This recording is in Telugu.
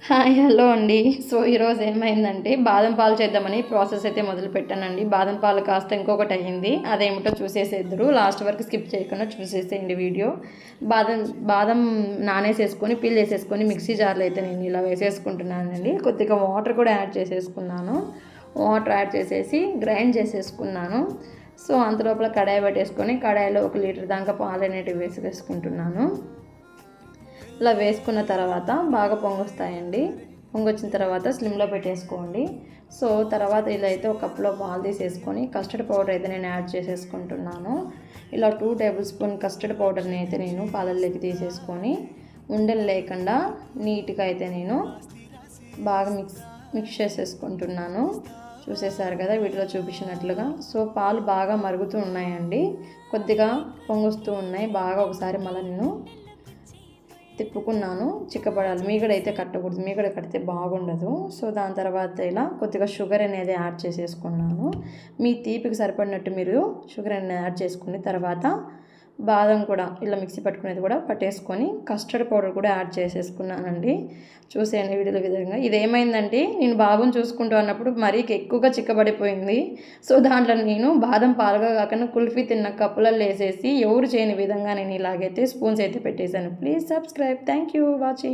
హాయ్ హలో అండి. సో ఈరోజు ఏమైందంటే బాదం పాలు చేద్దామని ప్రాసెస్ అయితే మొదలుపెట్టానండి. బాదం పాలు కాస్త ఇంకొకటి అయ్యింది. అదేమిటో చూసేసేద్దరు. లాస్ట్ వరకు స్కిప్ చేయకుండా చూసేసేయండి వీడియో. బాదం బాదం నానేసేసుకొని పీల్ చేసేసుకొని మిక్సీ జార్లో అయితే నేను ఇలా వేసేసుకుంటున్నానండి. కొద్దిగా వాటర్ కూడా యాడ్ చేసేసుకున్నాను. వాటర్ యాడ్ చేసేసి గ్రైండ్ చేసేసుకున్నాను. సో అంతలోపల కడాయి పెట్టేసుకొని కడాయిలో 1 లీటర్ దాకా పాలు అనేటివి వేసుకుంటున్నాను. ఇలా వేసుకున్న తర్వాత బాగా పొంగొస్తాయండి. పొంగొచ్చిన తర్వాత స్లిమ్లో పెట్టేసుకోండి. సో తర్వాత ఇలా అయితే ఒక కప్లో పాలు తీసేసుకొని కస్టర్డ్ పౌడర్ అయితే నేను యాడ్ చేసేసుకుంటున్నాను. ఇలా 2 టేబుల్ స్పూన్ కస్టర్డ్ పౌడర్ని అయితే నేను పాలల్లోకి తీసేసుకొని ఉండలు లేకుండా నీట్గా అయితే నేను బాగా మిక్స్ చేసేసుకుంటున్నాను. చూసేసారు కదా వీటిలో చూపించినట్లుగా. సో పాలు బాగా మరుగుతూ ఉన్నాయండి, కొద్దిగా పొంగొస్తూ ఉన్నాయి. బాగా ఒకసారి మళ్ళీ నేను తిప్పుకున్నాను. చిక్కబడాలి, మీగడ అయితే కట్టకూడదు, మీగడ కడితే బాగుండదు. సో దాని తర్వాత ఇలా కొద్దిగా షుగర్ అనేది యాడ్ చేసేసుకున్నాను. మీ తీపికి సరిపడినట్టు మీరు షుగర్ అనేది యాడ్ చేసుకుని తర్వాత బాదం కూడా ఇలా మిక్సీ పట్టుకునేది కూడా పట్టేసుకొని కస్టర్డ్ పౌడర్ కూడా యాడ్ చేసేసుకున్నానండి. చూసేయండి వీడియోల విధంగా. ఇది ఏమైందంటే నేను బాబుని చూసుకుంటూ అన్నప్పుడు మరీ ఎక్కువగా చిక్కబడిపోయింది. సో దాంట్లో నేను బాదం పాలుగా కాకుండా కుల్ఫీ తిన్న కప్పులలో వేసేసి ఎవరు చేయని విధంగా నేను ఇలాగైతే స్పూన్స్ అయితే పెట్టేశాను. Please subscribe. Thank you watching.